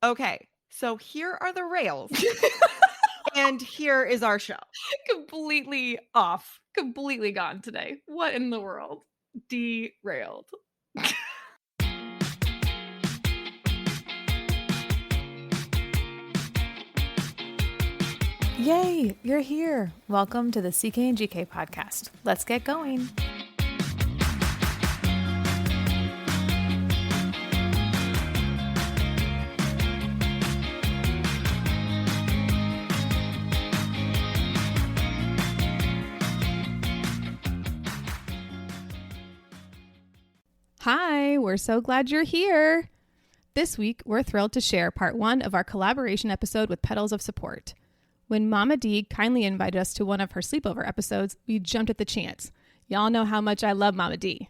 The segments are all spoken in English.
Okay, so here are the rails, and here is our show. Completely off, completely gone today. What in the world? Derailed. Yay, you're here. Welcome to the CK and GK podcast. Let's get going. Hi, we're so glad you're here. This week, we're thrilled to share part one of our collaboration episode with Petals of Support. When Mama D kindly invited us to one of her sleepover episodes, we jumped at the chance. Y'all know how much I love Mama D.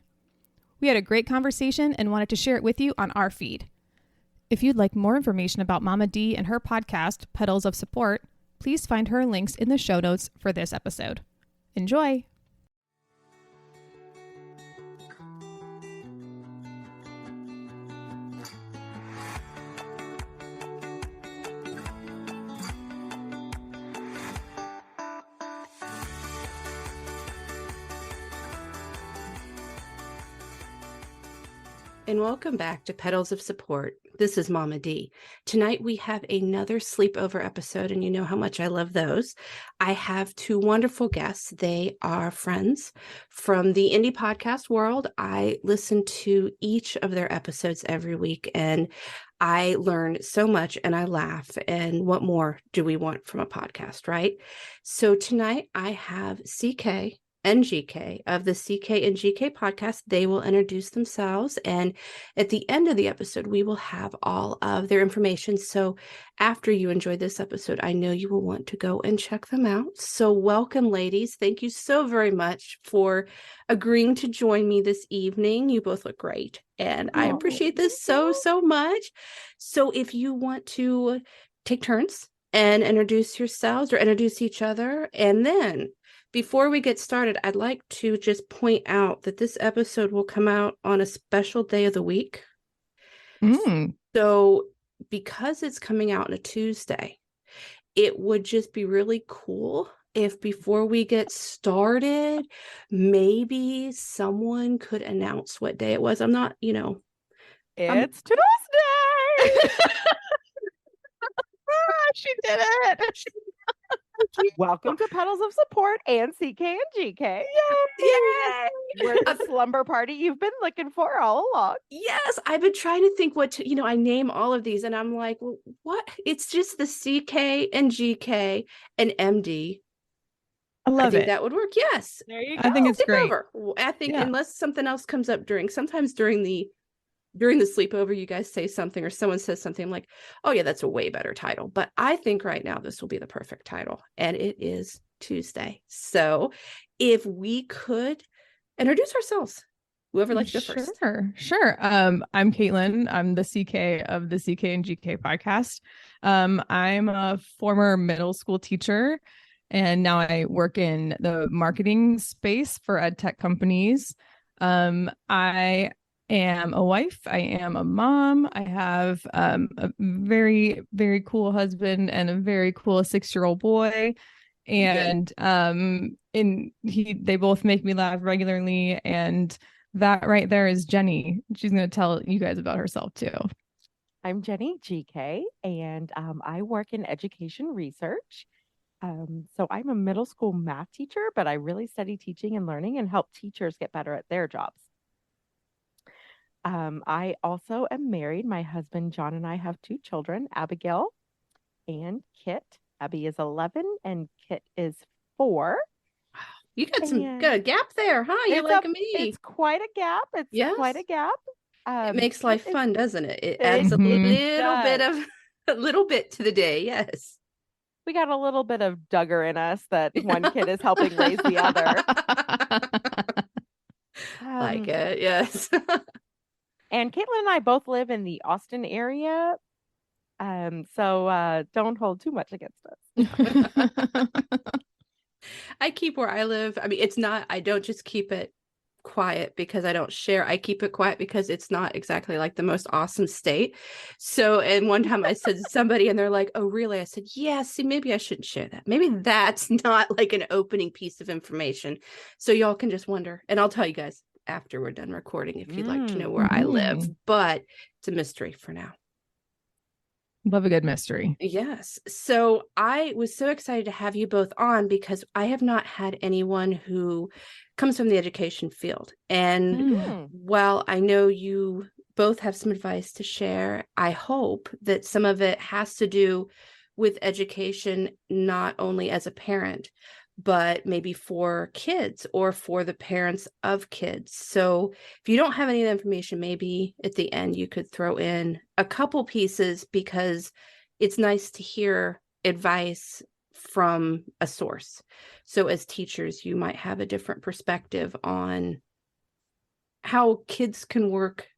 We had a great conversation and wanted to share it with you on our feed. If you'd like more information about Mama D and her podcast, Petals of Support, please find her links in the show notes for this episode. Enjoy! And welcome back to Petals of Support. This is Mama D. Tonight we have another sleepover episode, and you know how much I love those. I have two wonderful guests. They are friends from the indie podcast world. I listen to each of their episodes every week, and I learn so much and I laugh. And what more do we want from a podcast, right? So tonight I have CK and GK of the CK and GK podcast. They will introduce themselves, and at the end of the episode we will have all of their information. So after you enjoy this episode, I know you will want to go and check them out. So welcome, ladies. Thank you so very much for agreeing to join me this evening. You both look great, and I appreciate this so much. So if you want to take turns and introduce yourselves or introduce each other, and then before we get started, I'd like to just point out that this episode will come out on a special day of the week. So because it's coming out on a Tuesday, it would just be really cool if before we get started, maybe someone could announce what day it was. I'm not, It's Tuesday! She did it! Welcome to Petals of Support and CK and GK. Yay! We're the slumber party you've been looking for all along. Yes, I've been trying to think what to, I name all of these, and I'm like, well, what? It's just the CK and GK and MD. I think that would work. Yes. There you go. I think it's great. Over. I think unless something else comes up sometimes during the sleepover, you guys say something or someone says something, I'm like, oh yeah, that's a way better title. But I think right now this will be the perfect title, and it is Tuesday. So if we could introduce ourselves, whoever likes to go first. Sure. I'm Caitlin. I'm the CK of the CK and GK podcast. I'm a former middle school teacher, and now I work in the marketing space for ed tech companies. I am a wife. I am a mom. I have a very, very cool husband and a very cool 6-year-old boy. And they both make me laugh regularly. And that right there is Jenny. She's going to tell you guys about herself too. I'm Jenny, GK, and I work in education research. So I'm a middle school math teacher, but I really study teaching and learning and help teachers get better at their jobs. I also am married. My husband, John, and I have 2 children, Abigail and Kit. Abby is 11 and Kit is 4. You got got a gap there, huh? You're like me. It's quite a gap. It's quite a gap. It makes life fun, doesn't it? It adds a little bit to the day. Yes. We got a little bit of Duggar in us that one kid is helping raise the other. Like it, yes. And Caitlin and I both live in the Austin area. So don't hold too much against us. I keep where I live. I mean, I don't just keep it quiet because I don't share. I keep it quiet because it's not exactly like the most awesome state. So, and one time I said to somebody and they're like, oh, really? I said, yeah, see, maybe I shouldn't share that. Maybe that's not like an opening piece of information. So y'all can just wonder. And I'll tell you guys after we're done recording if you'd like to know where I live, but it's a mystery for now. Love a good mystery. Yes. So I was so excited to have you both on because I have not had anyone who comes from the education field. And while I know you both have some advice to share, I hope that some of it has to do with education, not only as a parent, but maybe for kids or for the parents of kids. So if you don't have any of the information, maybe at the end you could throw in a couple pieces because it's nice to hear advice from a source. So as teachers, you might have a different perspective on how kids can work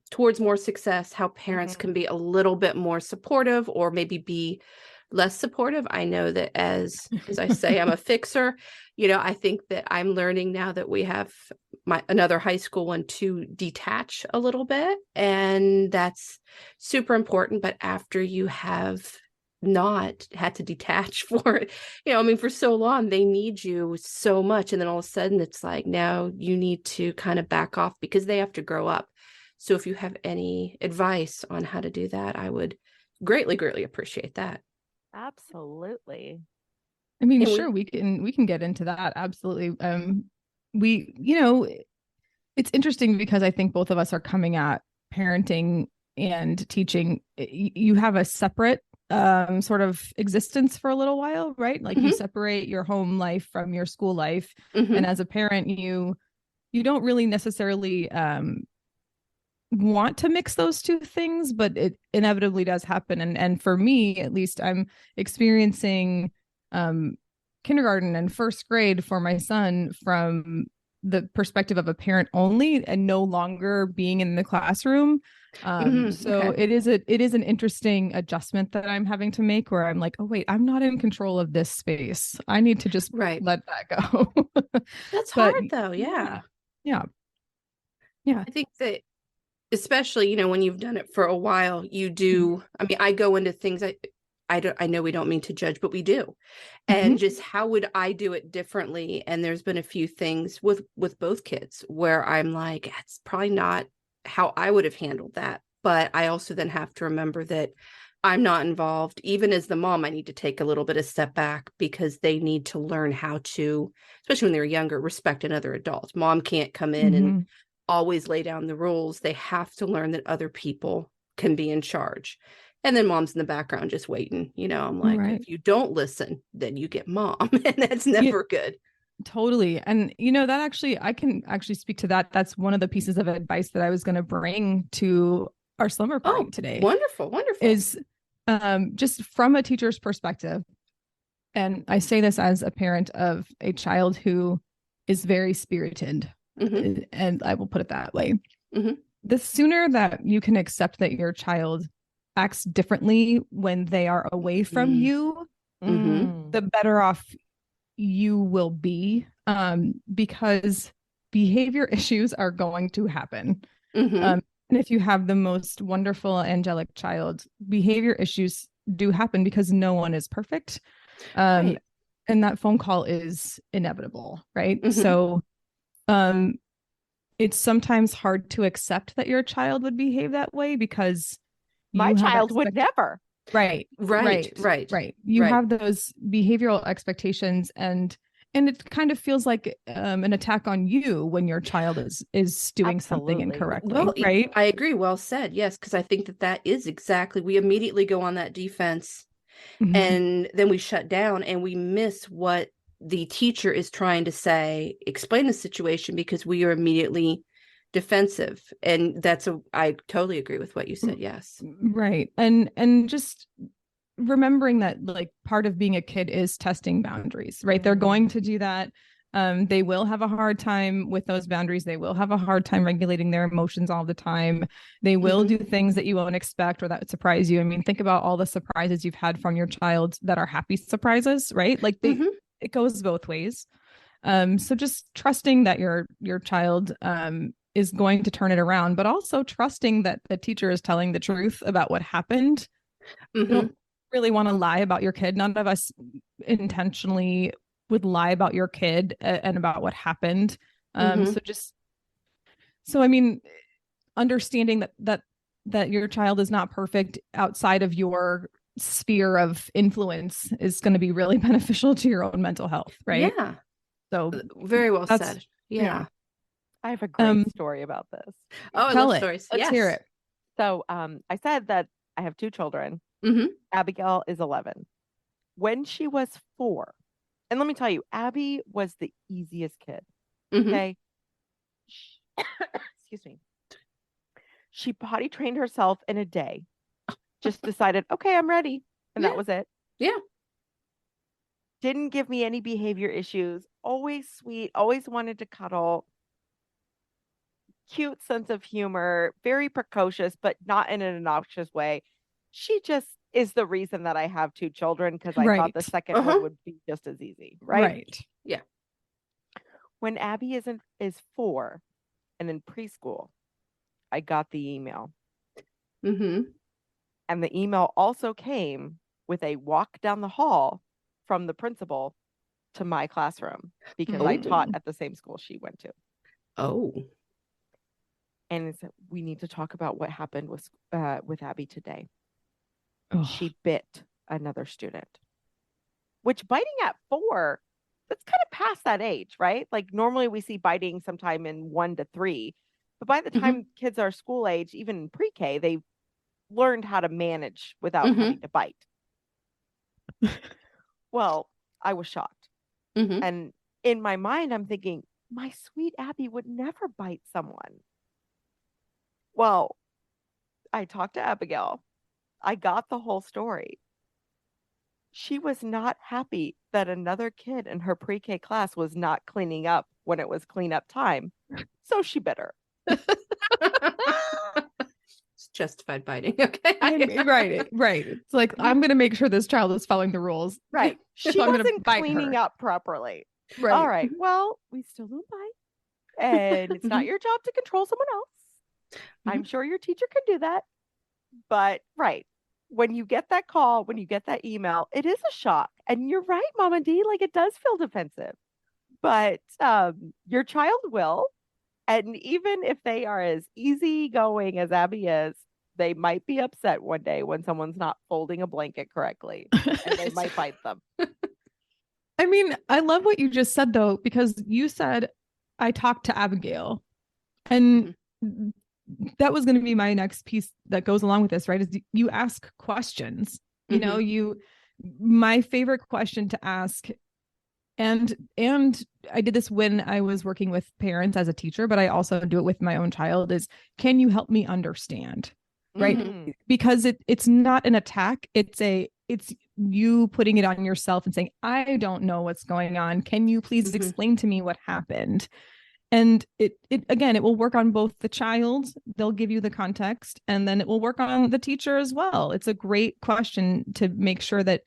towards more success, how parents can be a little bit more supportive or maybe be less supportive. I know that as I say, I'm a fixer. I think that I'm learning now that we have another high school one to detach a little bit. And that's super important. But after you have not had to detach for it, for so long, they need you so much. And then all of a sudden it's like, now you need to kind of back off because they have to grow up. So if you have any advice on how to do that, I would greatly, greatly appreciate that. Absolutely. I mean, sure, we can get into that. Absolutely. It's interesting because I think both of us are coming at parenting and teaching. You have a separate sort of existence for a little while, right? Like you separate your home life from your school life. And as a parent, you don't really necessarily want to mix those two things, but it inevitably does happen. And for me, at least, I'm experiencing kindergarten and first grade for my son from the perspective of a parent only and no longer being in the classroom. So it is an interesting adjustment that I'm having to make where I'm like, oh wait, I'm not in control of this space. I need to just let that go. That's hard though. Yeah. I think that especially, when you've done it for a while, you do. I mean, I go into things I know we don't mean to judge, but we do. And just how would I do it differently? And there's been a few things with both kids where I'm like, it's probably not how I would have handled that. But I also then have to remember that I'm not involved. Even as the mom, I need to take a little bit of step back because they need to learn how to, especially when they're younger, respect another adult. Mom can't come in and always lay down the rules. They have to learn that other people can be in charge. And then mom's in the background just waiting. I'm like, if you don't listen, then you get mom. And that's never good. Totally. And that I can actually speak to that. That's one of the pieces of advice that I was going to bring to our slumber party today. Wonderful. Is just from a teacher's perspective. And I say this as a parent of a child who is very spirited. And I will put it that way. The sooner that you can accept that your child acts differently when they are away from you, the better off you will be, because behavior issues are going to happen. And if you have the most wonderful angelic child, behavior issues do happen because no one is perfect. And that phone call is inevitable, right? So it's sometimes hard to accept that your child would behave that way because my child would never. Right. You have those behavioral expectations and it kind of feels like an attack on you when your child is doing something incorrectly. Well, right. I agree. Well said. Yes. Because I think that is exactly, we immediately go on that defense and then we shut down and we miss what the teacher is trying to say, explain the situation because we are immediately defensive. And I totally agree with what you said. Yes. Right. And just remembering that like part of being a kid is testing boundaries, right? They're going to do that. They will have a hard time with those boundaries. They will have a hard time regulating their emotions all the time. They will do things that you won't expect or that would surprise you. I mean, think about all the surprises you've had from your child that are happy surprises, right? Like it goes both ways. So just trusting that your child is going to turn it around, but also trusting that the teacher is telling the truth about what happened. You don't really want to lie about your kid. None of us intentionally would lie about your kid and about what happened. So I mean, understanding that your child is not perfect outside of your sphere of influence is going to be really beneficial to your own mental health, right? Yeah. So very well said. Yeah. I have a great story about this. Oh, I tell love it. stories. Let's Yes. hear it. So I said that I have 2 children. Abigail is 11. When she was 4, and let me tell you, Abby was the easiest kid. Okay. Excuse me. She potty trained herself in a day. Just decided, okay, I'm ready. And that was it. Yeah. Didn't give me any behavior issues. Always sweet. Always wanted to cuddle. Cute sense of humor. Very precocious, but not in an obnoxious way. She just is the reason that I have 2 children, because I thought the second one would be just as easy. Right. Yeah. When Abby is 4 and in preschool, I got the email. And the email also came with a walk down the hall from the principal to my classroom, because I taught at the same school she went to. Oh. And it said, we need to talk about what happened with Abby today. She bit another student, which biting at 4, that's kind of past that age, right? Like normally we see biting sometime in 1 to 3, but by the time kids are school age, even in pre-K, they've learned how to manage without having to bite. Well, I was shocked. And in my mind, I'm thinking, my sweet Abby would never bite someone. Well, I talked to Abigail. I got the whole story. She was not happy that another kid in her pre-K class was not cleaning up when it was cleanup time. So she bit her. It's justified biting. Okay. Right. It's like, I'm going to make sure this child is following the rules. Right. She So wasn't cleaning up properly. Right. All right. Well, we still don't bite. And it's not your job to control someone else. I'm sure your teacher can do that. But when you get that call, when you get that email, it is a shock. And you're right, Mama D, like it does feel defensive. But your child will. And even if they are as easygoing as Abby is, they might be upset one day when someone's not folding a blanket correctly, and they might bite them. I mean, I love what you just said, though, because you said, I talked to Abigail. And that was going to be my next piece that goes along with this, right? Is you ask questions. You know, my favorite question to ask, and I did this when I was working with parents as a teacher, but I also do it with my own child, is, can you help me understand? Right. Because it's not an attack. It's you putting it on yourself and saying, I don't know what's going on. Can you please explain to me what happened? And it again, it will work on both the child, they'll give you the context, and then it will work on the teacher as well. It's a great question to make sure that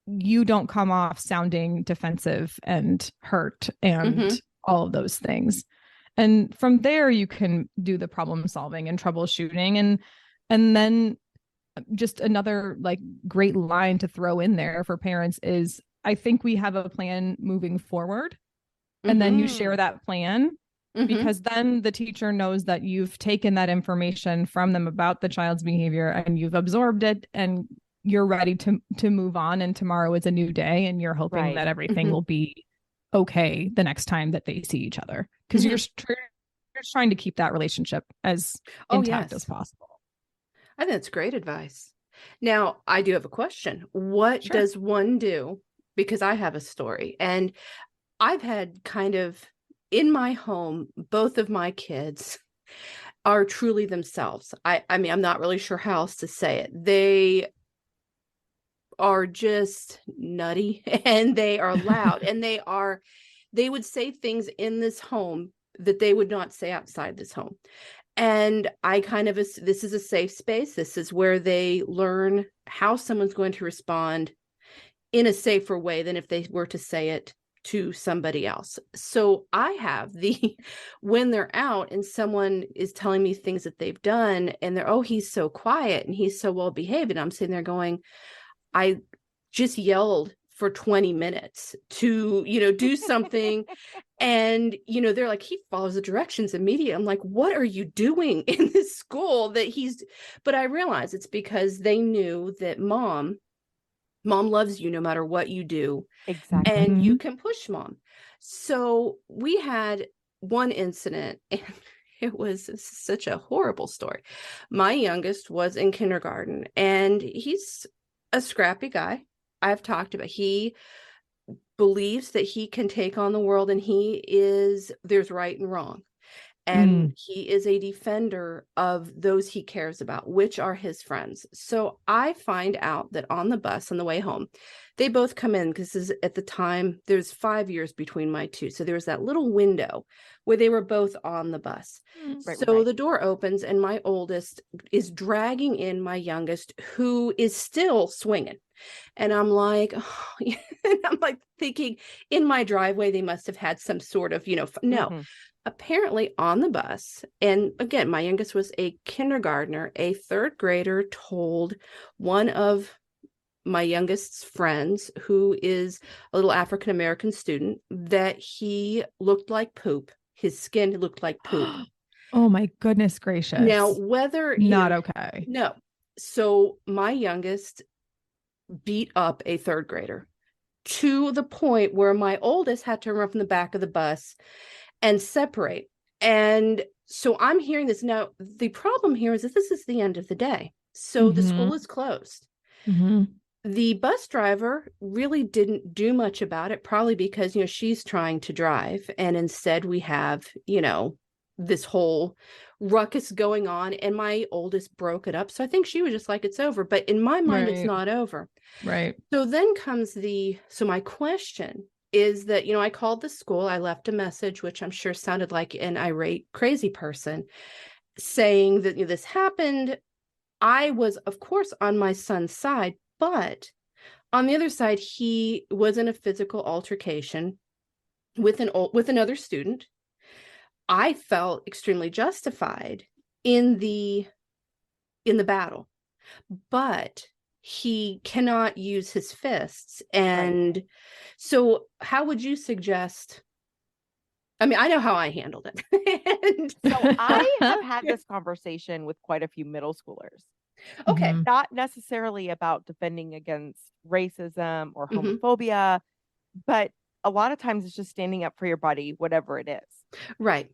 you don't come off sounding defensive and hurt and all of those things. And from there, you can do the problem solving and troubleshooting. And then just another like great line to throw in there for parents is, I think we have a plan moving forward. And then you share that plan, because then the teacher knows that you've taken that information from them about the child's behavior and you've absorbed it and you're ready to move on. And tomorrow is a new day and you're hoping that everything will be okay the next time that they see each other. Because you're trying to keep that relationship as intact as possible. I think that's great advice. Now, I do have a question. What does one do? Because I have a story, and I've had kind of in my home, both of my kids are truly themselves. I mean, I'm not really sure how else to say it. They are just nutty and they are loud and they would say things in this home that they would not say outside this home. And I kind of, this is a safe space. This is where they learn how someone's going to respond in a safer way than if they were to say it to somebody else. So I have when they're out and someone is telling me things that they've done and they're, oh, he's so quiet and he's so well behaved. And I'm sitting there going, I just yelled for 20 minutes to, do something. And, they're like, he follows the directions immediately. I'm like, what are you doing in this school but I realize it's because they knew that mom loves you no matter what you do. Exactly. And you can push mom. So we had one incident, and it was such a horrible story. My youngest was in kindergarten, and he's a scrappy guy. I've talked about, he believes that he can take on the world, and there's right and wrong. And he is a defender of those he cares about, which are his friends. So I find out that on the bus on the way home, they both come in, because this is at the time, there's 5 years between my two. So there was that little window where they were both on the bus. Right, So right. the door opens and my oldest is dragging in my youngest, who is still swinging. And I'm like, oh, and I'm like thinking, in my driveway, they must have had some sort of, no. Mhm. Apparently on the bus, and again, my youngest was a kindergartner, a third grader told one of my youngest's friends, who is a little African-American student, that he looked like poop. His skin looked like poop. Oh my goodness gracious. Now, whether not okay. No. So my youngest beat up a third grader to the point where my oldest had to run from the back of the bus and separate. And so I'm hearing this. Now, the problem here is that this is the end of the day. So the school is closed. The bus driver really didn't do much about it, probably because, she's trying to drive. And instead we have, this whole ruckus going on, and my oldest broke it up. So I think she was just like, it's over. But in my mind, it's not over. Right. So then comes so my question is that, I called the school, I left a message, which I'm sure sounded like an irate, crazy person, saying that this happened. I was, of course, on my son's side, but on the other side, he was in a physical altercation with another student. I felt extremely justified in the battle, but he cannot use his fists. And so how would you suggest? I mean, I know how I handled it. And So I have had this conversation with quite a few middle schoolers. Okay. Not necessarily about defending against racism or homophobia, but a lot of times it's just standing up for your body, whatever it is. Right.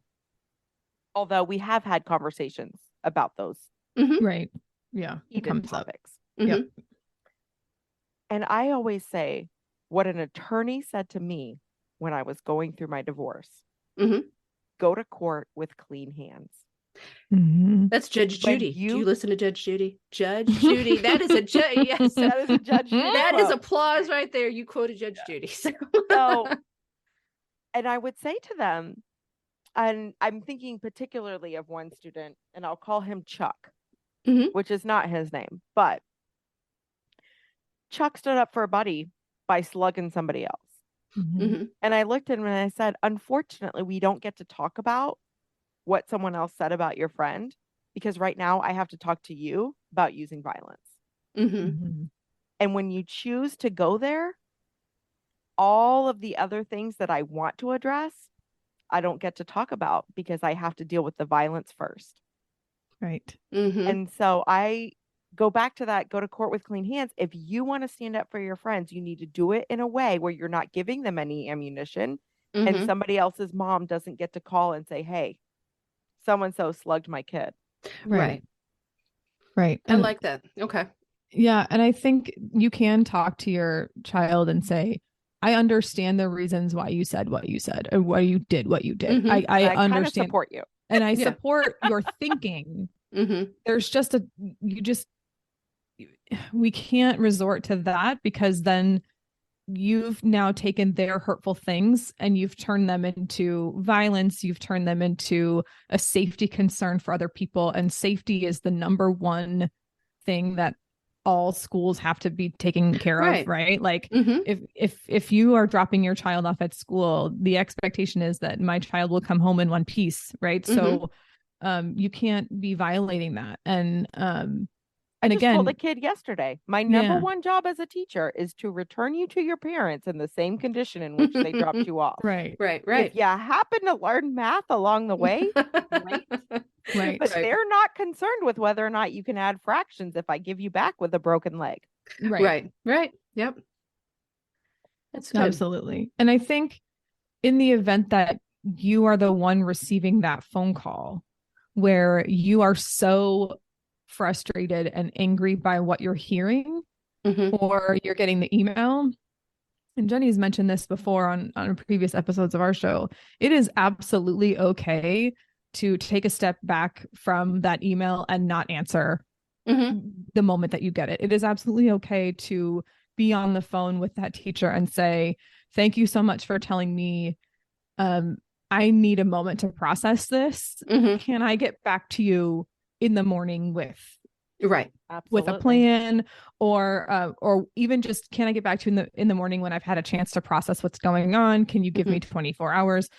Although we have had conversations about those Right. Yeah. It heated comes up. topics. Yep. And I always say what an attorney said to me when I was going through my divorce. Go to court with clean hands. That's Judge When Judy. Do you listen to Judge Judy? Judge Judy. That is a judge. Yes, That is a Judge Judy that is quote. applause right there. You quoted Judge Judy. So, and I would say to them, and I'm thinking particularly of one student, and I'll call him Chuck, which is not his name, but Chuck stood up for a buddy by slugging somebody else. And I looked at him and I said, unfortunately, we don't get to talk about what someone else said about your friend, because right now I have to talk to you about using violence. And when you choose to go there, all of the other things that I want to address, I don't get to talk about because I have to deal with the violence first. Right. And so I go back to that, go to court with clean hands. If you want to stand up for your friends, you need to do it in a way where you're not giving them any ammunition and somebody else's mom doesn't get to call and say, hey, so-and-so slugged my kid. Right. Right. I like that. Okay. Yeah. And I think you can talk to your child and say, I understand the reasons why you said what you said or why you did what you did. I understand. Support you. And I support your thinking. There's just we can't resort to that, because then you've now taken their hurtful things and you've turned them into violence. You've turned them into a safety concern for other people. And safety is the number one thing that all schools have to be taken care Right. of, right? Like Mhm. if you are dropping your child off at school, the expectation is that my child will come home in one piece, right? So you can't be violating that. I And just told again, a kid yesterday, my number yeah, one job as a teacher is to return you to your parents in the same condition in which they dropped you off. right, Right. If you happen to learn math along the way, great. right, But Right. they're not concerned with whether or not you can add fractions if I give you back with a broken leg. right. Right. Yep. That's good. Absolutely. And I think in the event that you are the one receiving that phone call where you are so frustrated and angry by what you're hearing, Mhm. or you're getting the email, and Jenny's mentioned this before on previous episodes of our show, it is absolutely okay to take a step back from that email and not answer Mhm. the moment that you get it. It is absolutely okay to be on the phone with that teacher and say, thank you so much for telling me. I need a moment to process this. Mhm. Can I get back to you in the morning with Right. Absolutely. a plan, or even just, can I get back to you in the morning when I've had a chance to process what's going on? Can you give me 24 hours?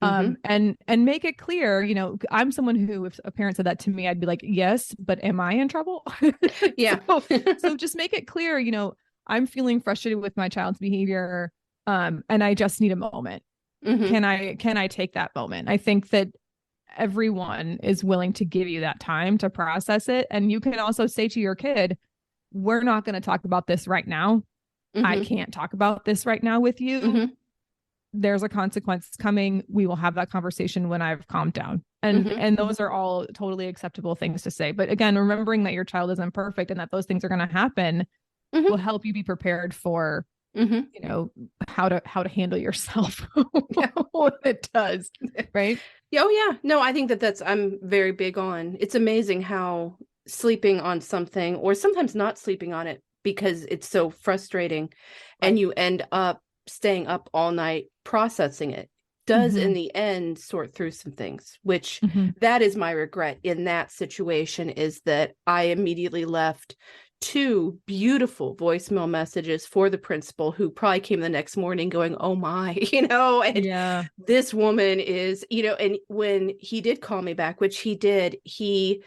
And make it clear, I'm someone who, if a parent said that to me, I'd be like, yes, but am I in trouble? Yeah. So just make it clear, I'm feeling frustrated with my child's behavior. And I just need a moment. Mhm. Can I take that moment? I think that everyone is willing to give you that time to process it. And you can also say to your kid, we're not going to talk about this right now. I Mhm. can't talk about this right now with you. Mhm. There's a consequence coming. We will have that conversation when I've calmed down. And those are all totally acceptable things to say. But again, remembering that your child is imperfect and that those things are going to happen will help you be prepared for how to handle yourself when it does, right? Oh yeah. No, I think I'm very big on. It's amazing how sleeping on something, or sometimes not sleeping on it because it's so frustrating, and Right. you end up staying up all night processing it, does in the end sort through some things, which that is my regret in that situation, is that I immediately left 2 beautiful voicemail messages for the principal, who probably came the next morning going, oh my, and Yeah. this woman is, and when he did call me back, which he did, he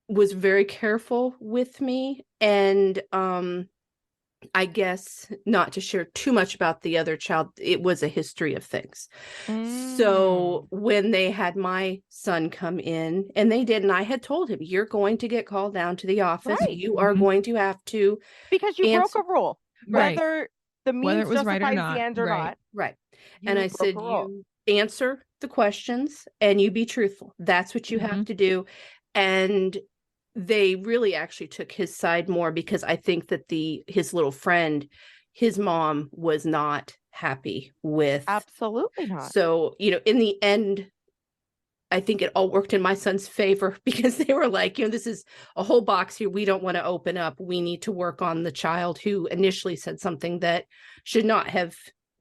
was very careful with me. And I guess, not to share too much about the other child, it was a history of things. So when they had my son come in, and they did, and I had told him, you're going to get called down to the office. Right. You are going to have to Because you broke answer. a rule, Right. whether the Whether means it was right or justifies not. the end or Right. not. Right. You And I broke said, a rule. you answer the questions and you be truthful. That's what you have to do. And they really actually took his side more, because I think that his little friend, his mom was not happy with. Absolutely not. So, in the end, I think it all worked in my son's favor, because they were like, this is a whole box here we don't want to open up. We need to work on the child who initially said something that should not have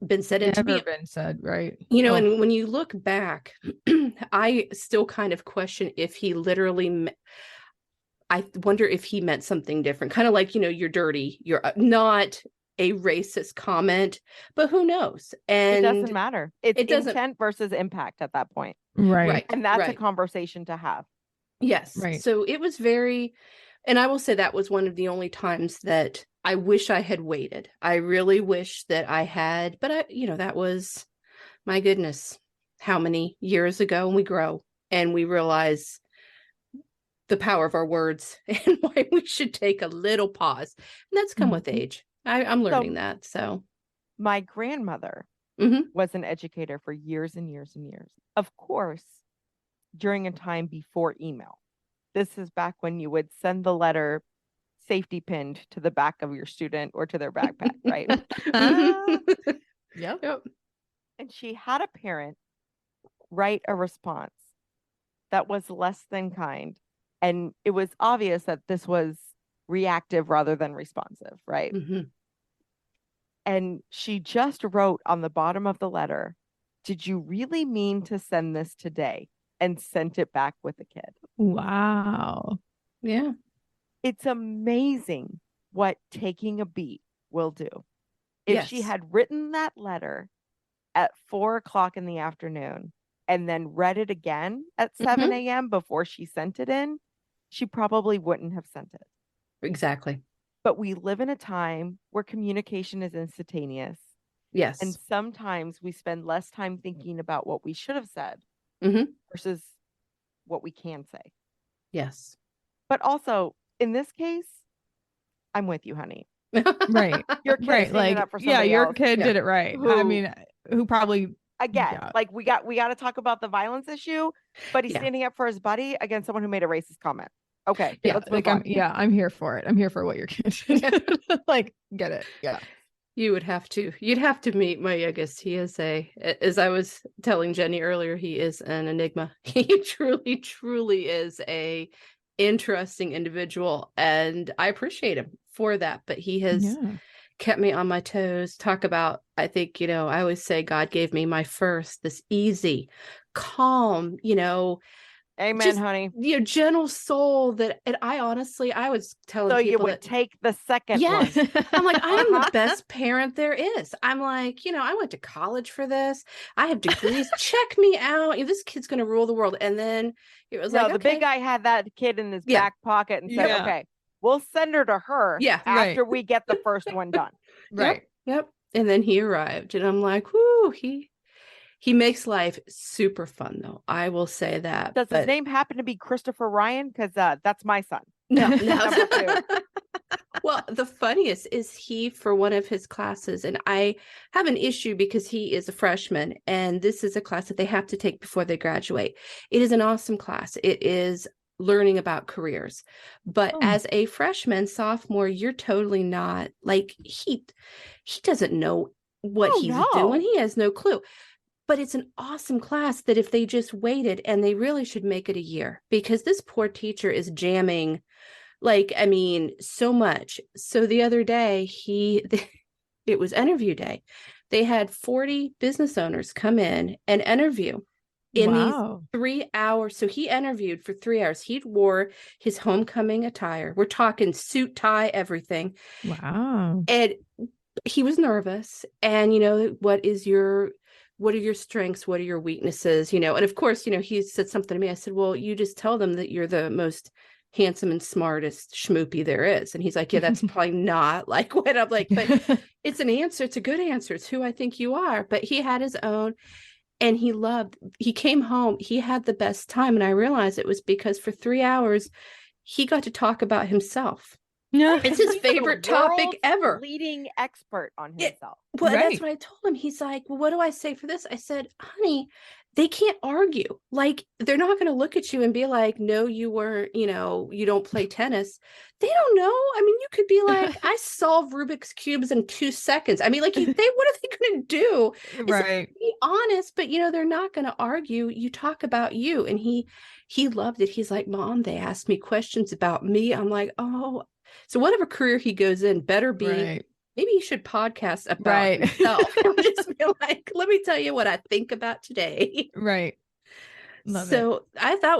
been said. And Never been said, right? and when you look back, I still kind of question if he literally I wonder if he meant something different, kind of like, you're dirty, you're not a racist comment, but who knows? And it doesn't matter. It's it doesn't. intent versus impact at that point. Right. And that's a Right. conversation to have. Yes. Right. So it was very, and I will say that was one of the only times that I wish I had waited. I really wish that I had, but that was, my goodness, how many years ago. And we grow and we realize the power of our words and why we should take a little pause. And that's come with age. I'm learning that. So my grandmother was an educator for years and years and years. Of course, during a time before email. This is back when you would send the letter safety pinned to the back of your student or to their backpack, right? Yep. And she had a parent write a response that was less than kind. And it was obvious that this was reactive rather than responsive, right? And she just wrote on the bottom of the letter, did you really mean to send this today? And sent it back with the kid. Wow. Yeah. It's amazing what taking a beat will do. If she Yes. had written that letter at 4 o'clock in the afternoon and then read it again at 7 a.m. before she sent it in, she probably wouldn't have sent it. Exactly. But we live in a time where communication is instantaneous. Yes. And sometimes we spend less time thinking about what we should have said versus what we can say. Yes. But also, in this case, I'm with you, honey. Right. Your kid is Right. standing Like, up for yeah, somebody your else. kid Yeah. did it right. I Who- mean, who probably Again, Yeah. like we got to talk about the violence issue, but he's Yeah. standing up for his buddy against someone who made a racist comment. Okay, yeah, let's move like on. I'm here for it. I'm here for what your kid did. Like, get it. Yeah. You'd have to meet my youngest. He is as I was telling Jenny earlier, he is an enigma. He truly is a interesting individual, and I appreciate him for that. But he has kept me on my toes. Talk about, I think, I always say God gave me this easy, calm, Amen, just, honey. gentle soul and I was telling So people you would that take the second yes, one. I'm like, I am the best parent there is. I'm like, I went to college for this. I have degrees. Check me out. This kid's going to rule the world. And then it was No, like, the big guy had that kid in his back pocket and said, Yeah. okay, we'll send her to her Yeah. after we get the first one done. Right. Yep. And then he arrived and I'm like, whoo, he makes life super fun though. I will say that. Does his name happen to be Christopher Ryan? Because that's my son. No. Number 2. Well, the funniest is he, for one of his classes, and I have an issue because he is a freshman, and this is a class that they have to take before they graduate. It is an awesome class. It is learning about careers. But as a freshman, sophomore, you're totally not, like, he doesn't know what he's doing. He has no clue. But it's an awesome class that if they just waited, and they really should make it a year, because this poor teacher is jamming so much. So the other day, it was interview day. They had 40 business owners come in and interview in these 3 hours. So he interviewed for 3 hours. He wore his homecoming attire. We're talking suit, tie, everything. Wow. And he was nervous. And, what are your strengths? What are your weaknesses? And of course, he said something to me. I said, well, you just tell them that you're the most handsome and smartest schmoopy there is. And he's like, yeah, that's probably not like what I'm like, but it's an answer. It's a good answer. It's who I think you are. But he had his own, and he came home. He had the best time. And I realized it was because for 3 hours, he got to talk about himself. Yeah. It's his favorite topic ever. Leading expert on himself. Well, that's what I told him. He's like, well, what do I say for this? I said, honey, they can't argue. Like, they're not going to look at you and be like, no, you weren't, you don't play tennis. They don't know. I mean, you could be like, I solve Rubik's Cubes in 2 seconds. I mean, like, what are they going to do? Right. Be honest, but, they're not going to argue. You talk about you. And he loved it. He's like, Mom, they asked me questions about me. I'm like, oh, so whatever career he goes in better be, maybe he should podcast about himself. Just be like, let me tell you what I think about today. Right. Love so I thought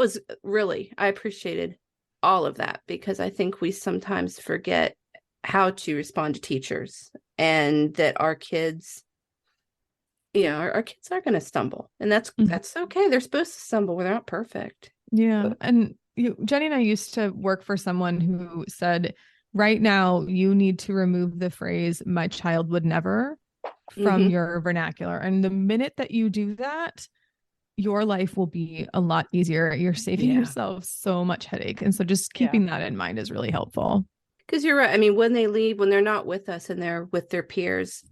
I appreciated all of that, because I think we sometimes forget how to respond to teachers, and that our kids, our kids are going to stumble, and that's okay. They're supposed to stumble. They're not perfect. Yeah. And Jenny and I used to work for someone who said, right now, you need to remove the phrase, my child would never, from your vernacular. And the minute that you do that, your life will be a lot easier. You're saving yourself so much headache. And so just keeping that in mind is really helpful. Because you're right. I mean, when they leave, when they're not with us and they're with their peers,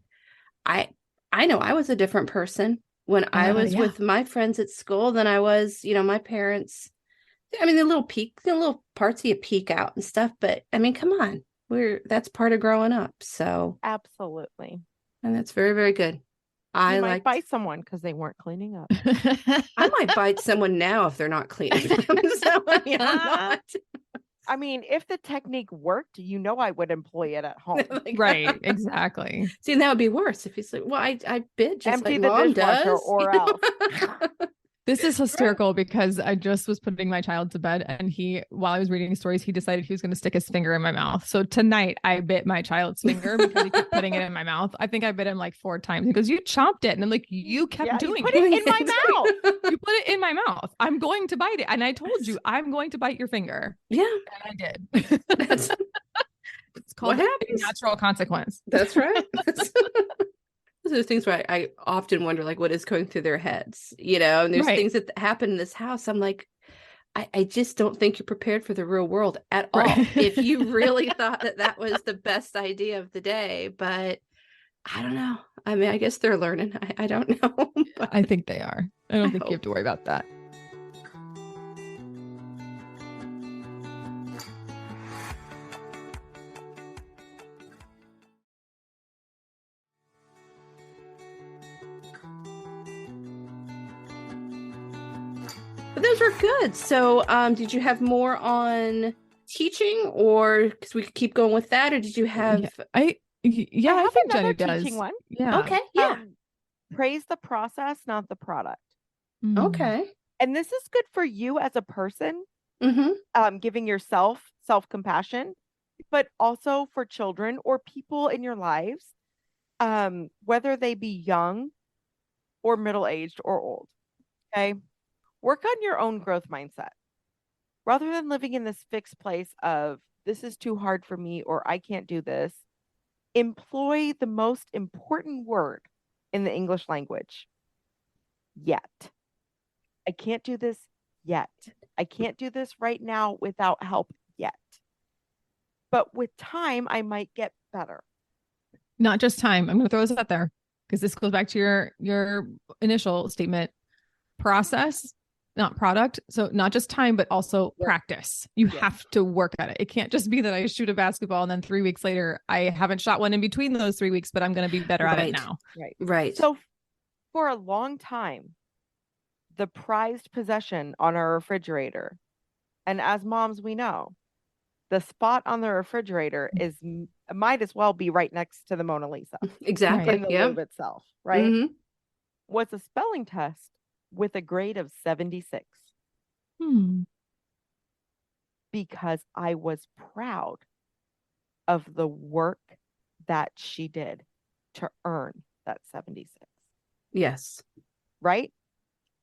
I know I was a different person when I was with my friends at school than I was, my parents. I mean, the little parts you peek out and stuff, but I mean, come on, that's part of growing up. So absolutely. And that's very, very good. I might bite someone because they weren't cleaning up. I might bite someone now if they're not cleaning. So, I'm not. I mean, if the technique worked, I would employ it at home. Right, exactly. See, and that would be worse if he's like, well, I bid just empty like the Mom dishwasher does. or else. This is hysterical because I just was putting my child to bed and while I was reading stories, he decided he was going to stick his finger in my mouth. So tonight I bit my child's finger because he kept putting it in my mouth. I think I bit him like 4 times. He goes, you chomped it. And I'm like, you kept doing put it. it in my mouth. You put it in my mouth. I'm going to bite it. And I told you, I'm going to bite your finger. Yeah. And I did. That's It's called what a happens. natural consequence. That's right. Those are the things where I often wonder, like, what is going through their heads, you know? And there's Right. things that happen in this house. I'm like, I just don't think you're prepared for the real world at all. Right. If you really thought that was the best idea of the day, but I don't know. I mean, I guess they're learning. I don't know. But I think they are. I don't think you hope. have to worry about that. But those were good. So, did you have more on teaching, or because we could keep going with that, or did you have? I have think another Jenny does. teaching one. Yeah. Okay, yeah, Praise the process, not the product. Mm. okay. And this is good for you as a person, Mm-hmm. giving yourself self-compassion, but also for children or people in your lives, whether they be young or middle-aged or old. Okay. Work on your own growth mindset rather than living in this fixed place of this is too hard for me or I can't do this. Employ the most important word in the English language. Yet. I can't do this yet. I can't do this right now without help yet. But with time, I might get better. Not just time. I'm going to throw this out there because this goes back to your initial statement. Process, not product. So not just time, but also practice. You have to work at it. It can't just be that I shoot a basketball and then 3 weeks later, I haven't shot one in between those 3 weeks, but I'm going to be better at it now. Right. So for a long time, the prized possession on our refrigerator, and as moms, we know, the spot on the refrigerator might as well be right next to the Mona Lisa. Exactly. In the Yeah. Louvre itself, right? Mm-hmm. Was a spelling test with a grade of 76 because I was proud of the work that she did to earn that 76. Yes. Right?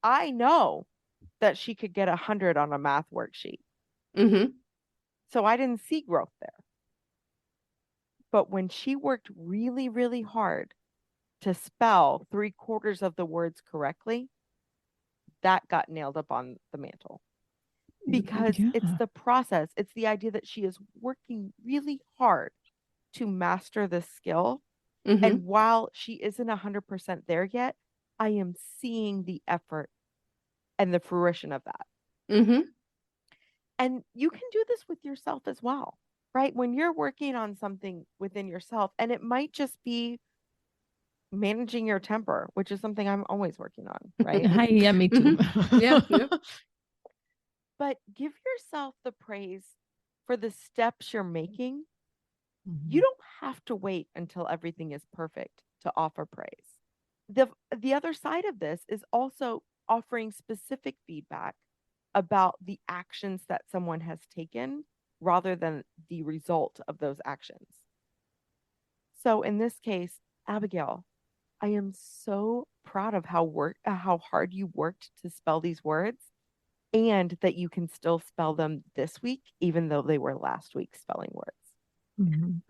I know that she could get 100 on a math worksheet. Mm-hmm. So I didn't see growth there. But when she worked really, really hard to spell 3/4 of the words correctly, that got nailed up on the mantle. Because it's the process. It's the idea that she is working really hard to master this skill. Mm-hmm. And while she isn't 100% there yet, I am seeing the effort and the fruition of that. Mm-hmm. And you can do this with yourself as well, right? When you're working on something within yourself, and it might just be managing your temper, which is something I'm always working on, right? Yeah, me too. Yeah. But give yourself the praise for the steps you're making. You don't have to wait until everything is perfect to offer praise. The other side of this is also offering specific feedback about the actions that someone has taken rather than the result of those actions. So in this case, Abigail, I am so proud of how hard you worked to spell these words and that you can still spell them this week, even though they were last week's spelling words.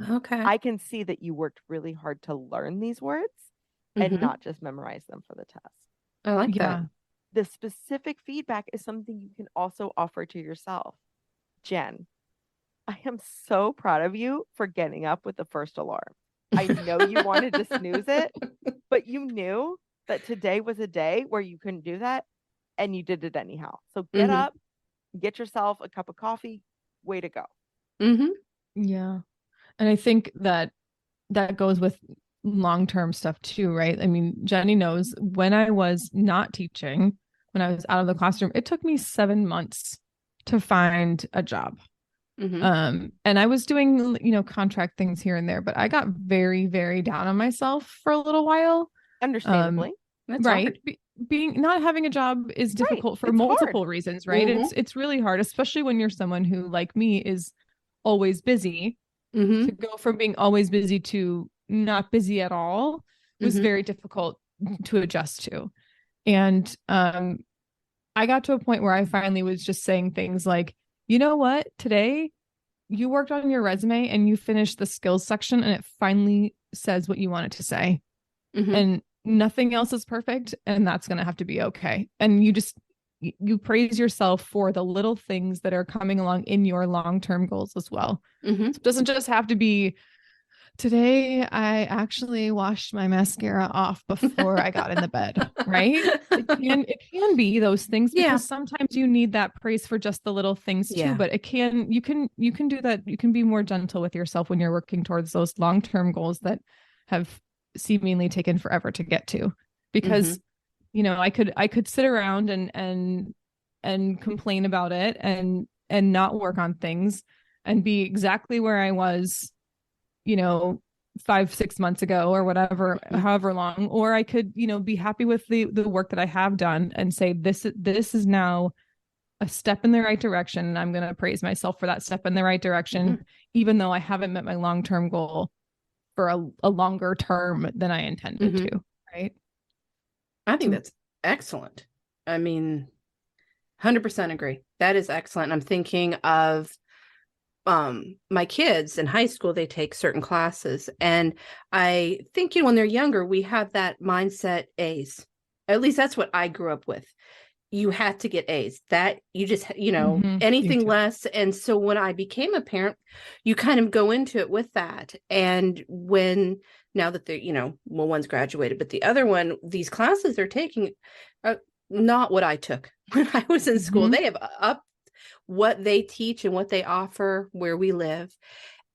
Okay. I can see that you worked really hard to learn these words and not just memorize them for the test. I like that. The specific feedback is something you can also offer to yourself. Jen, I am so proud of you for getting up with the first alarm. I know you wanted to snooze it, but you knew that today was a day where you couldn't do that, and you did it anyhow. So get up, get yourself a cup of coffee. Way to go. Yeah. And I think that goes with long-term stuff too, right? I mean, Jenny knows when I was not teaching, when I was out of the classroom, it took me 7 months to find a job. And I was doing, contract things here and there, but I got very, very down on myself for a little while. Understandably. That's right. hard. not having a job is difficult for It's multiple hard. reasons, right? Mhm. It's really hard, especially when you're someone who, like me, is always busy. Mm-hmm. To go from being always busy to not busy at all was Mhm. very difficult to adjust to. And I got to a point where I finally was just saying things like, you know what, today you worked on your resume and you finished the skills section and it finally says what you want it to say. Mhm. And nothing else is perfect, and that's going to have to be okay. And you praise yourself for the little things that are coming along in your long-term goals as well. Mhm. So it doesn't just have to be, today I actually washed my mascara off before I got in the bed, right? It can be those things, Yeah. because sometimes you need that praise for just the little things Yeah. too. But you can do that. You can be more gentle with yourself when you're working towards those long-term goals that have seemingly taken forever to get to. Because I could sit around and complain about it and not work on things and be exactly where I was, 5-6 months ago or whatever, however long. Or I could, be happy with the work that I have done and say, this is now a step in the right direction. And I'm going to praise myself for that step in the right direction, even though I haven't met my long-term goal for a longer term than I intended to. Right. I think that's excellent. I mean, 100% agree. That is excellent. I'm thinking of my kids in high school. They take certain classes, and I think, when they're younger, we have that mindset, A's. At least that's what I grew up with. You had to get A's, that you just, anything less. And so when I became a parent, you kind of go into it with that. And now that they're, well, one's graduated, but the other one, these classes they're taking are not what I took when I was in school. They have upped what they teach and what they offer where we live.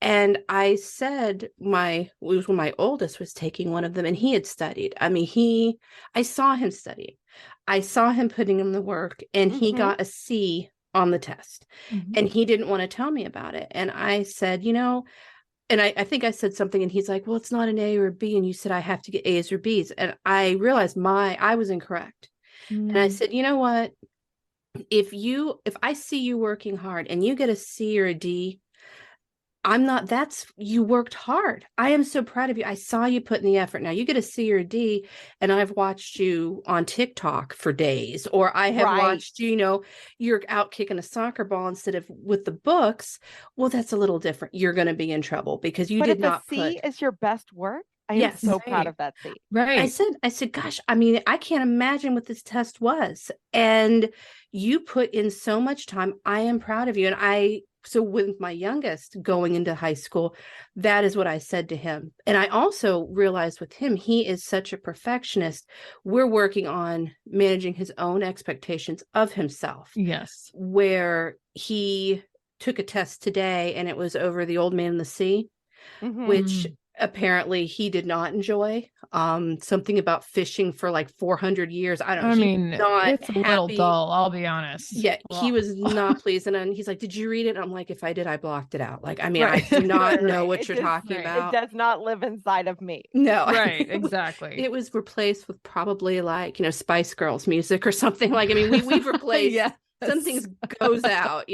And I said, it was when my oldest was taking one of them, and he had studied. I mean, I saw him studying. I saw him putting in the work, and he got a C on the test, and he didn't want to tell me about it. And I said, and I think I said something, and he's like, well, it's not an A or a B. And you said I have to get A's or B's. And I realized I was incorrect. And I said, you know what? If I see you working hard and you get a C or a D, you worked hard. I am so proud of you. I saw you put in the effort. Now you get a C or a D, and I've watched you on TikTok for days, or I have watched you, you're out kicking a soccer ball instead of with the books. Well, that's a little different. You're going to be in trouble because you did not put. C is your best work. I am so proud of that C. Right. I said, gosh, I mean, I can't imagine what this test was. And you put in so much time. I am proud of you. And so with my youngest going into high school, that is what I said to him. And I also realized with him, he is such a perfectionist. We're working on managing his own expectations of himself. Yes. Where he took a test today, and it was over the Old Man and the Sea, which apparently he did not enjoy. Something about fishing for like 400 years. I don't know. It's a little dull, I'll be honest. Yeah, he was not pleased. And then he's like, did you read it? I'm like, if I did, I blocked it out. Like, I mean, I do not know what you're talking about. It does not live inside of me. No. Right, exactly. It was replaced with probably like, Spice Girls music or something. Like, I mean, we've replaced some things goes out,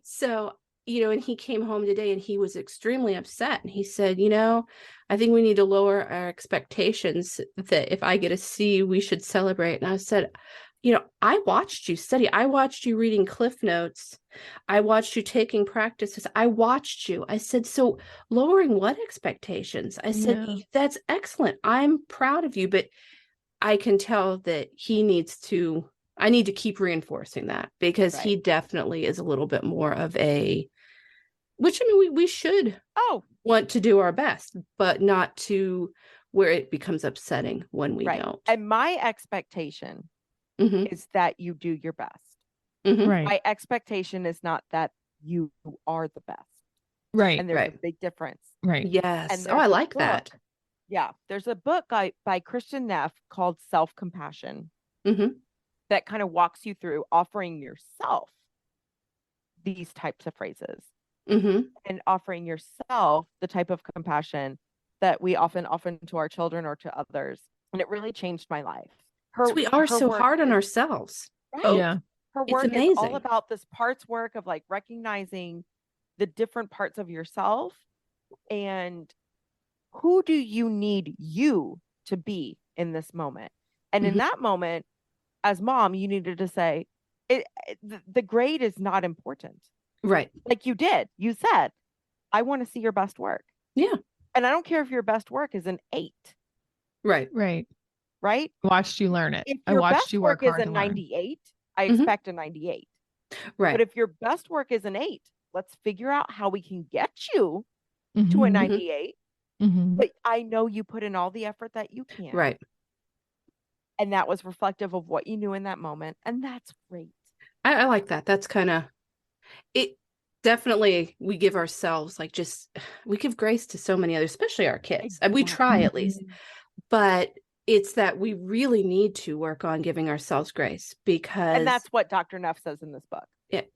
So, and he came home today and he was extremely upset. And he said, I think we need to lower our expectations, that if I get a C, we should celebrate. And I said, I watched you study. I watched you reading Cliff Notes. I watched you taking practices. I watched you. I said, so lowering what expectations? I said, that's excellent. I'm proud of you. But I can tell that I need to keep reinforcing that, because he definitely is a little bit more of which, I mean, we should want to do our best, but not to where it becomes upsetting when we don't. And my expectation is that you do your best. Right. My expectation is not that you are the best. Right. And there's a big difference. Right. Yes. I like that. Yeah. There's a book by Christian Neff called Self-Compassion that kind of walks you through offering yourself these types of phrases and offering yourself the type of compassion that we often to our children or to others. And it really changed my life. her We are her so work hard on is- ourselves. right. Oh, Yeah. Her it's work is all amazing. about this parts work of like recognizing the different parts of yourself and who do you need you to be in this moment. And in Mhm. that moment, as mom, you needed to say, the grade is not important. Right. Like you did. You said, I want to see your best work. Yeah. And I don't care if your best work is an 8, Right. Right. right? Watched you learn it. If I your watched best you work work is hard a to learn. 98, I Mhm. expect a 98. Right. But if your best work is an 8, let's figure out how we can get you to a Mhm. 98. Mhm. But I know you put in all the effort that you can. Right. And that was reflective of what you knew in that moment. And that's great. I like that. That's kind of it. Definitely, we give ourselves we give grace to so many others, especially our kids. And we try at least, but it's that we really need to work on giving ourselves grace because And that's what Dr. Neff says in this book.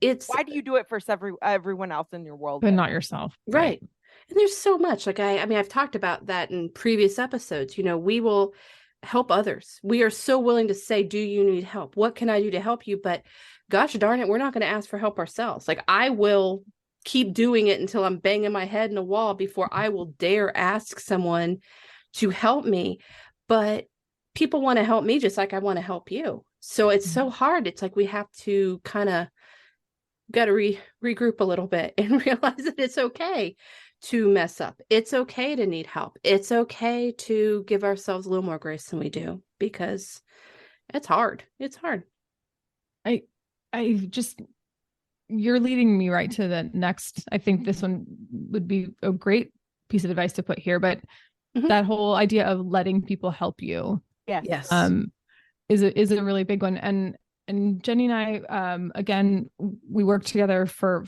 it's Why do you do it for everyone else in your world? But not yourself. right. And there's so much I mean, I've talked about that in previous episodes. We will help others. We are so willing to say, do you need help? What can I do to help you? But gosh darn it, we're not going to ask for help ourselves. Like I will keep doing it until I'm banging my head in a wall before I will dare ask someone to help me. But people want to help me just like I want to help you. So it's so hard. It's like we have to kind of got to regroup a little bit and realize that it's okay to mess up. It's okay to need help. It's okay to give ourselves a little more grace than we do because it's hard. It's hard. I just, you're leading me right to the next. I think this one would be a great piece of advice to put here, but Mhm. that whole idea of letting people help you Yes. is a really big one. And Jenny and I, again, we worked together for,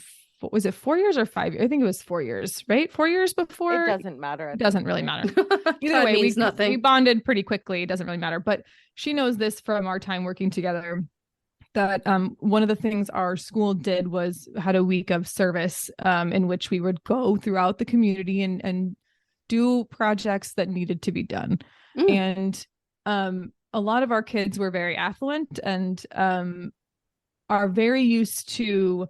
was it 4 years or 5 years? I think it was 4 years, right? 4 years before. It doesn't matter. It doesn't really matter. Either Time way, means nothing. we bonded pretty quickly. It doesn't really matter. But she knows this from our time working together, that one of the things our school did was had a week of service in which we would go throughout the community and do projects that needed to be done. And a lot of our kids were very affluent and are very used to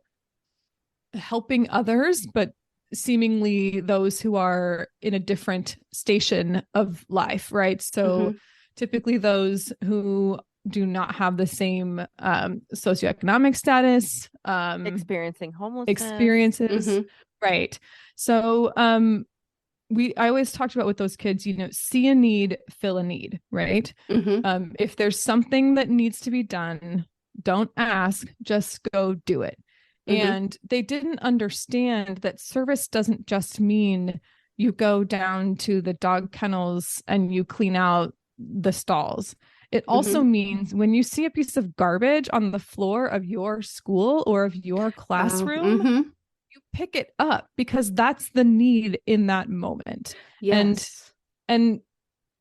helping others, but seemingly those who are in a different station of life, right? So typically those who do not have the same socioeconomic status, experiencing homelessness. experiences, right? So I always talked about with those kids, see a need, fill a need, right? If there's something that needs to be done, don't ask, just go do it. And they didn't understand that service doesn't just mean you go down to the dog kennels and you clean out the stalls. It also means when you see a piece of garbage on the floor of your school or of your classroom, you pick it up because that's the need in that moment. Yes. And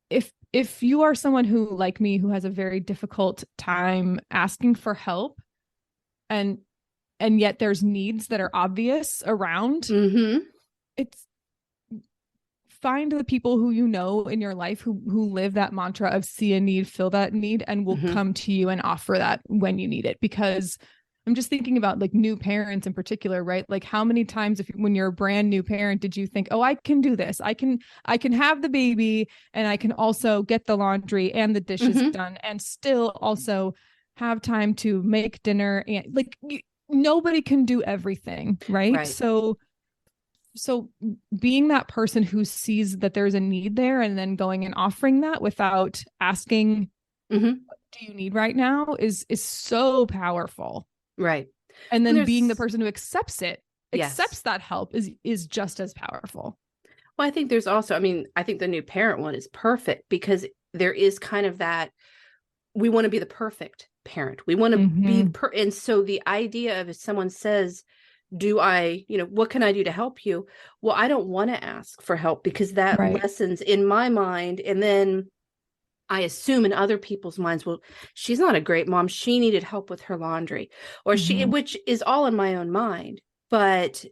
if you are someone who, like me, who has a very difficult time asking for help and yet there's needs that are obvious around, it's find the people who you know in your life who live that mantra of see a need, fill that need, and will come to you and offer that when you need it. Because I'm just thinking about like new parents in particular, right? Like how many times when you're a brand new parent, did you think, oh, I can do this. I can have the baby and I can also get the laundry and the dishes done and still also have time to make dinner. And like nobody can do everything. Right. So being that person who sees that there's a need there and then going and offering that without asking, what do you need right now is so powerful. Right. And then being the person who accepts that help is just as powerful. Well, I think there's also, I think the new parent one is perfect because there is kind of that, we want to be the perfect parent. We want to be, and so the idea of if someone says, what can I do to help you? Well, I don't want to ask for help because that lessens in my mind. And then I assume in other people's minds, well, she's not a great mom. She needed help with her laundry or which is all in my own mind, but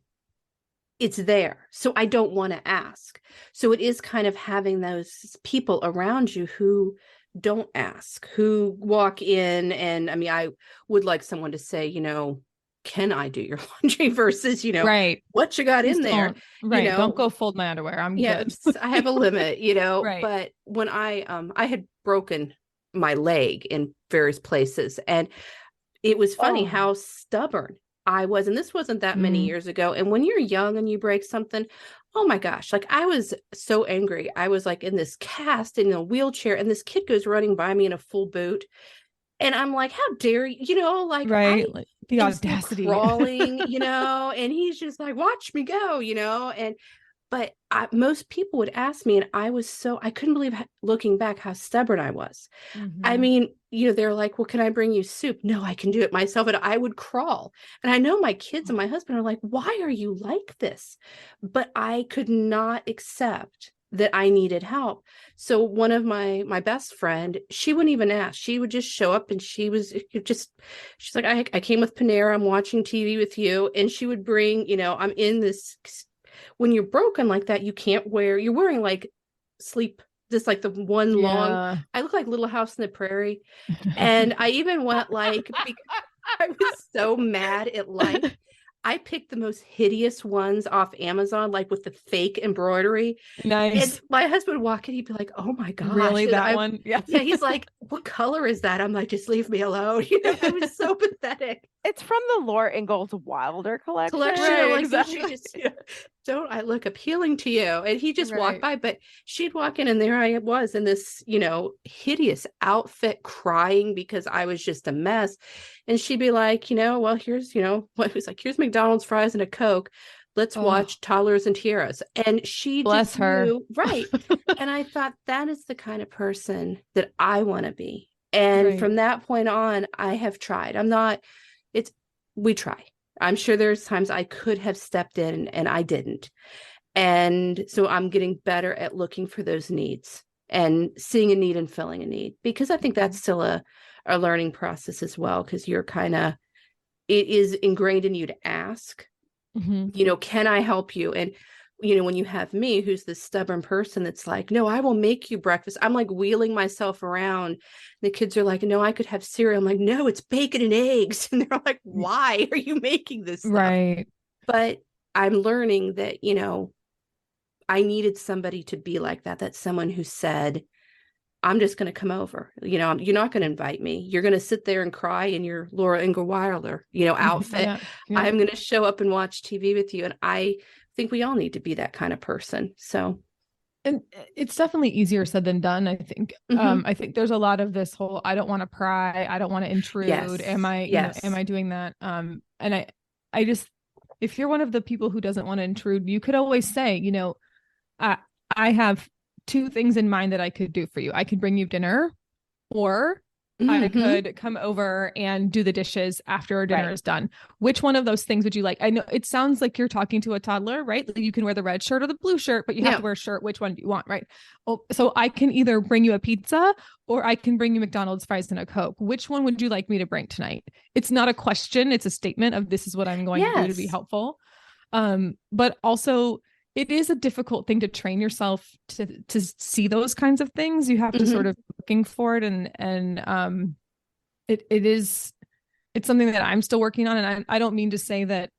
it's there. So I don't want to ask. So it is kind of having those people around you who don't ask, who walk in. And I mean, I would like someone to say, can I do your laundry versus, Right. what you got Please in there? don't. Right. Don't go fold my underwear. I'm good. I have a limit, Right. but when I had broken my leg in various places, and it was funny how stubborn I was. And this wasn't that many years ago. And when you're young and you break something, oh my gosh, like I was so angry. I was like in this cast in a wheelchair, and this kid goes running by me in a full boot. And I'm like, how dare you, like, right. Like, the audacity. Crawling, and he's just like, watch me go, but most people would ask me, and I couldn't believe, looking back, how stubborn I was. I mean, they're like, well, can I bring you soup? No, I can do it myself. And I would crawl. And I know my kids and my husband are like, why are you like this? But I could not accept that I needed help. So one of my best friend, she wouldn't even ask. She would just show up, and she's like, I came with Panera. I'm watching TV with you. And she would bring, I'm in this. When you're broken like that, you're wearing like just like the one long, I look like Little House in the Prairie. And I even went like, I was so mad at life. I picked the most hideous ones off Amazon, like with the fake embroidery. Nice. And my husband would walk in, he'd be like, oh my gosh. Really, that one? Yeah. Yeah. He's like, what color is that? I'm like, just leave me alone. It was so pathetic. It's from the Laura Ingalls Wilder collection. Right, I'm like, exactly. you just, don't I look appealing to you? And he just walked by, but she'd walk in, and there I was in this, hideous outfit, crying because I was just a mess. And she'd be like, well, here's, what was like, here's McDonald's fries and a Coke. Let's watch Toddlers and Tiaras. And she bless just her. knew, right. And I thought, that is the kind of person that I want to be. And from that point on, I have tried. We try. I'm sure there's times I could have stepped in and I didn't. And so I'm getting better at looking for those needs and seeing a need and filling a need, because I think that's still a learning process as well. Because it is ingrained in you to ask, can I help you? And, when you have me, who's this stubborn person that's like, no, I will make you breakfast. I'm like wheeling myself around. The kids are like, no, I could have cereal. I'm like, no, it's bacon and eggs. And they're like, why are you making this stuff? Right. But I'm learning that, I needed somebody to be like that. That's someone who said, I'm just going to come over. You're not going to invite me. You're going to sit there and cry in your Laura Ingalls Wilder, outfit. Yeah. I'm going to show up and watch TV with you. And I think we all need to be that kind of person. So, and it's definitely easier said than done. I think. I think there's a lot of this whole, I don't want to pry, I don't want to intrude. Yes. Am I doing that? And I just, if you're one of the people who doesn't want to intrude, you could always say, I have two things in mind that I could do for you. I could bring you dinner, or I could come over and do the dishes after dinner is done. Which one of those things would you like? I know it sounds like you're talking to a toddler, right? You can wear the red shirt or the blue shirt, but you have to wear a shirt. Which one do you want, right? Oh, so I can either bring you a pizza, or I can bring you McDonald's fries and a Coke. Which one would you like me to bring tonight? It's not a question. It's a statement of, this is what I'm going to do to be helpful. But also, it is a difficult thing to train yourself to see those kinds of things. You have to sort of looking for it, and it's something that I'm still working on. And I don't mean to say that,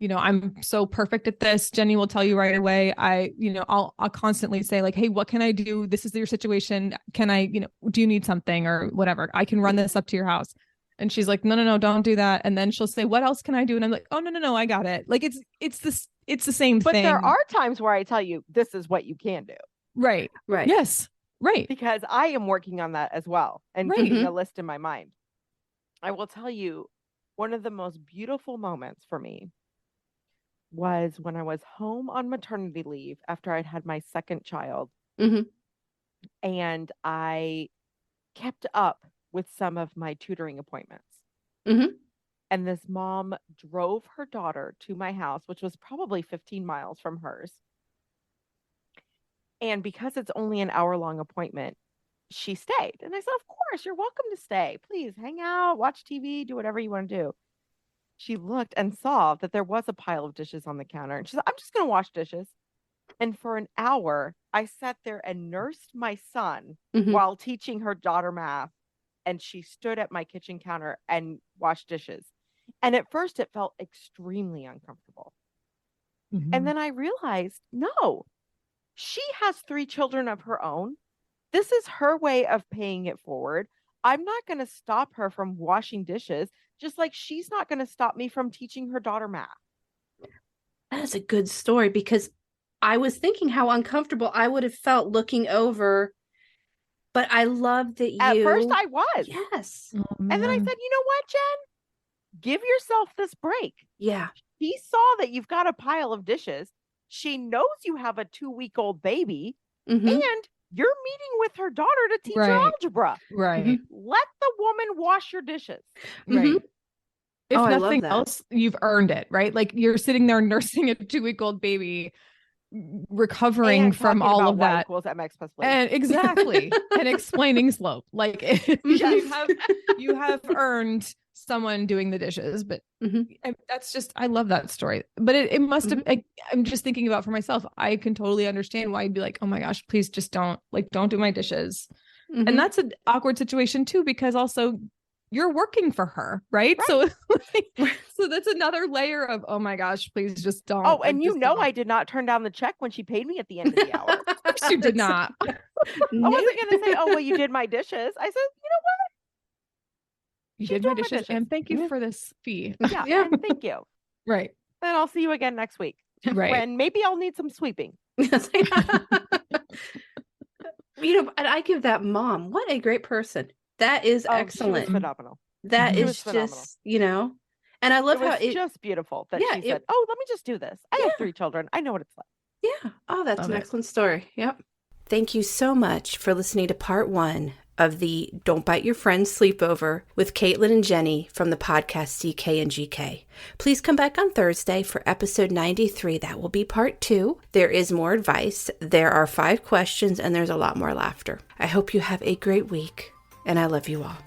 I'm so perfect at this. Jenny will tell you right away. I'll constantly say like, hey, what can I do? This is your situation. Can I, do you need something or whatever? I can run this up to your house. And she's like, no, don't do that. And then she'll say, what else can I do? And I'm like, oh, no, I got it. Like, it's the same thing. But there are times where I tell you, this is what you can do. Right. Yes. Right. Because I am working on that as well and keeping a list in my mind. I will tell you, one of the most beautiful moments for me was when I was home on maternity leave after I'd had my second child. And I kept up with some of my tutoring appointments. And this mom drove her daughter to my house, which was probably 15 miles from hers. And because it's only an hour-long appointment, she stayed. And I said, of course, you're welcome to stay. Please hang out, watch TV, do whatever you want to do. She looked and saw that there was a pile of dishes on the counter. And she said, I'm just going to wash dishes. And for an hour, I sat there and nursed my son Mhm. while teaching her daughter math. And she stood at my kitchen counter and washed dishes. And at first, it felt extremely uncomfortable. And then I realized, no, she has 3 children of her own. This is her way of paying it forward. I'm not going to stop her from washing dishes, just like she's not going to stop me from teaching her daughter math. That is a good story because I was thinking how uncomfortable I would have felt looking over, but I love that you. At first, I was. Yes. Oh, And then I man. said, you know what, Jen? Give yourself this break. Yeah. She saw that you've got a pile of dishes. She knows you have a 2-week-old baby, Mhm. and you're meeting with her daughter to teach her Right. algebra. Right. Let the woman wash your dishes. Right. Mhm. If Oh, I love nothing that. else, you've earned it, right? Like you're sitting there nursing a 2-week-old baby, recovering And from talking all about of y that. equals mx plus y. And exactly. And explaining slope. Like you have earned someone doing the dishes, but Mhm. that's just, I love that story. But it must have, I'm just thinking about for myself. I can totally understand why you'd be like, oh my gosh, please just don't do my dishes. Mhm. And that's an awkward situation too, because also you're working for her, right? Right. So, so that's another layer of, oh my gosh, please just don't. Oh, like, and you just know don't. I did not turn down the check when she paid me at the end of the hour. Of course you did not. I wasn't going to say, oh, well, you did my dishes. I said, you know what? You She did my doing my dishes, dishes. and thank you Yeah. for this fee. Yeah, Yeah. and thank you. Right. And I'll see you again next week. Right. When maybe I'll need some sweeping. Yes. And I give that mom, what a great person. That is Oh, excellent. she was phenomenal. That She is was phenomenal. just, and I love It was how it, just beautiful that Yeah, she said, oh, let me just do this. I have 3 children. I know what it's like. yeah. Oh, that's Love an it. excellent story. Yep. Thank you so much for listening to part 1 of the Don't Bite Your Friends Sleepover with Caitlin and Jenny from the podcast CK and GK. Please come back on Thursday for episode 93. That will be part 2. There is more advice. There are 5 questions and there's a lot more laughter. I hope you have a great week and I love you all.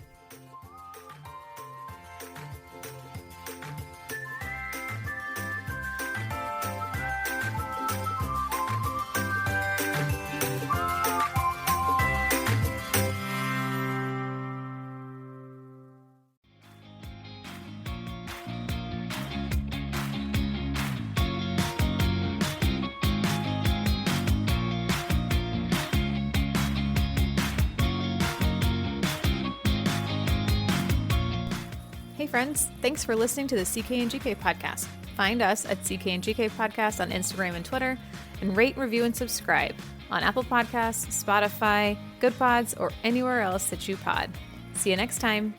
Hey friends, thanks for listening to the CK and GK podcast. Find us at CK and GK podcast on Instagram and Twitter, and rate, review, and subscribe on Apple Podcasts, Spotify, Good Pods, or anywhere else that you pod. See you next time.